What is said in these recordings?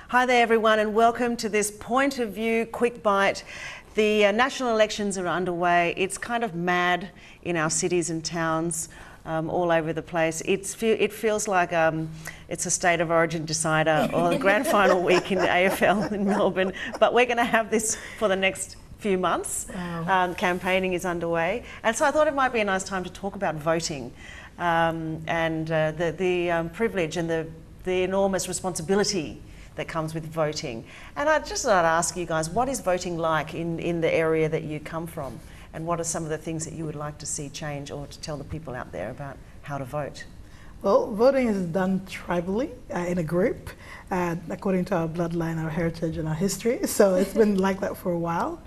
Hi there everyone and welcome to this Point of View Quick Bite. The national elections are underway. It's kind of mad in our cities and towns all over the place. It feels like it's a State of Origin decider or the grand final week in the AFL in Melbourne, but we're going to have this for the next few months. Wow. Campaigning is underway, and so I thought it might be a nice time to talk about voting and the privilege and the enormous responsibility that comes with voting. And I'd just like to ask you guys, what is voting like in the area that you come from? And what are some of the things that you would like to see change or to tell the people out there about how to vote? Well, voting is done tribally in a group, according to our bloodline, our heritage, and our history. So it's been like that for a while.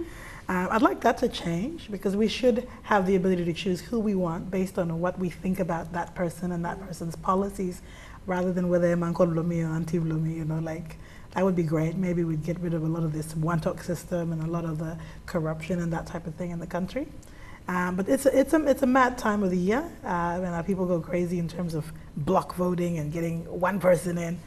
I'd like that to change because we should have the ability to choose who we want based on what we think about that person and that person's policies, rather than whether I'm Uncle Lomi or Auntie Lomi, you know, like that would be great. Maybe we'd get rid of a lot of this one-talk system and a lot of the corruption and that type of thing in the country. But it's a mad time of the year, and people go crazy in terms of block voting and getting one person in.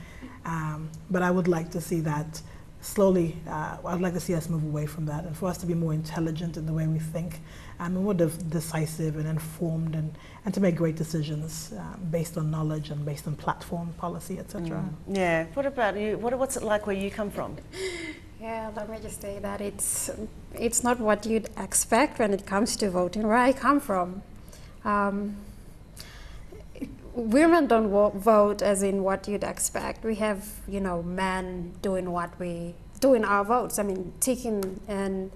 But I would like to see that slowly. I'd like to see us move away from that and for us to be more intelligent in the way we think, and more decisive and informed, and to make great decisions based on knowledge and based on platform, policy, etc. Yeah. What about you? What's it like where you come from? Yeah, let me just say that it's not what you'd expect when it comes to voting. Where I come from, women don't vote as in what you'd expect. We have, men doing our votes. I mean, ticking, and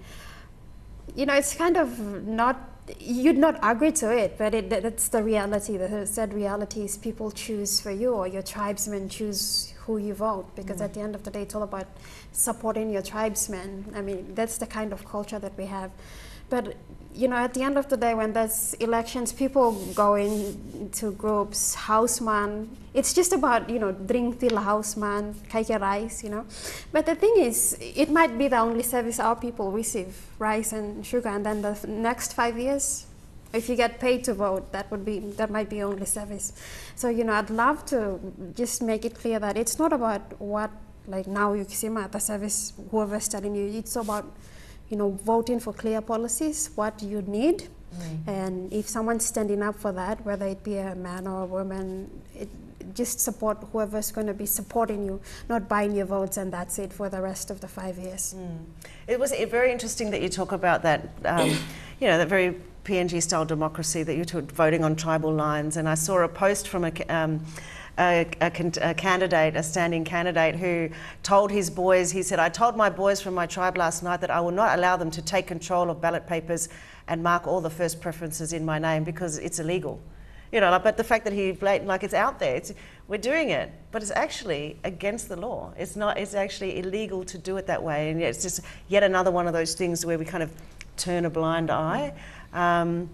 it's kind of not. You'd not agree to it, but that's the reality. The sad reality is people choose for you, or your tribesmen choose who you vote, because at the end of the day, it's all about supporting your tribesmen. I mean, that's the kind of culture that we have. But at the end of the day, when there's elections, people go into groups, houseman. It's just about, drink till houseman, kaika rice, But the thing is, it might be the only service our people receive, rice and sugar, and then the next 5 years, if you get paid to vote, that might be only service. So, I'd love to just make it clear that it's not about what, like now you see the service, whoever's telling you, it's about voting for clear policies, what you need. And if someone's standing up for that, whether it be a man or a woman, just support whoever's going to be supporting you, not buying your votes and that's it for the rest of the 5 years. It was very interesting that you talk about that, that very PNG-style democracy, that you're voting on tribal lines. And I saw a post from a candidate, a standing candidate, who told his boys, he said, "I told my boys from my tribe last night that I will not allow them to take control of ballot papers and mark all the first preferences in my name because it's illegal." But the fact that he blatant, it's out there, we're doing it, but it's actually against the law. It's actually illegal to do it that way. And it's just yet another one of those things where we kind of turn a blind eye. And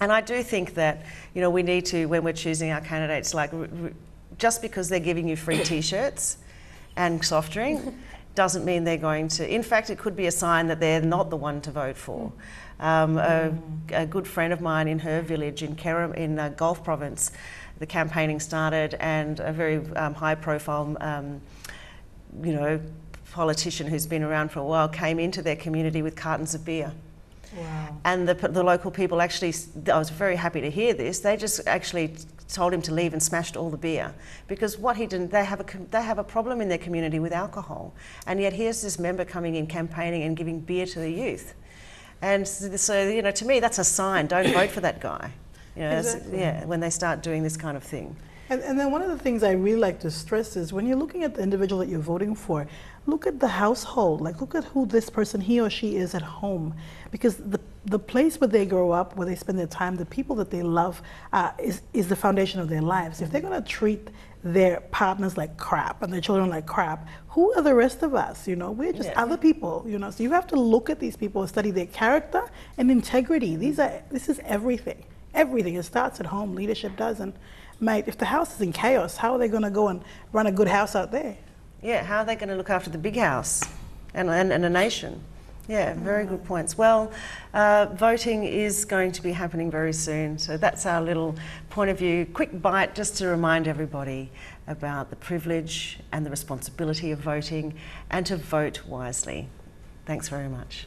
I do think that, we need to, when we're choosing our candidates, just because they're giving you free T-shirts and soft drink doesn't mean they're going to. In fact, it could be a sign that they're not the one to vote for. A good friend of mine in her village in Kerem, in Gulf Province, the campaigning started, and a very high-profile, politician who's been around for a while came into their community with cartons of beer. Wow. And the local people actually, I was very happy to hear this, they just actually told him to leave and smashed all the beer, because what he didn't, they have a problem in their community with alcohol, and yet here's this member coming in campaigning and giving beer to the youth. And so, to me, that's a sign, don't vote for that guy. Exactly. When they start doing this kind of thing. And then one of the things I really like to stress is when you're looking at the individual that you're voting for, look at the household, look at who this person, he or she is at home. Because the place where they grow up, where they spend their time, the people that they love is the foundation of their lives. If they're gonna treat their partners like crap and their children like crap, who are the rest of us? We're just other people, So you have to look at these people and study their character and integrity. This is everything. Everything. It starts at home, leadership does. And mate, if the house is in chaos, how are they gonna go and run a good house out there? Yeah, how are they gonna look after the big house and a nation? Yeah, very good points. Well, voting is going to be happening very soon, so that's our little point of view. Quick bite just to remind everybody about the privilege and the responsibility of voting and to vote wisely. Thanks very much.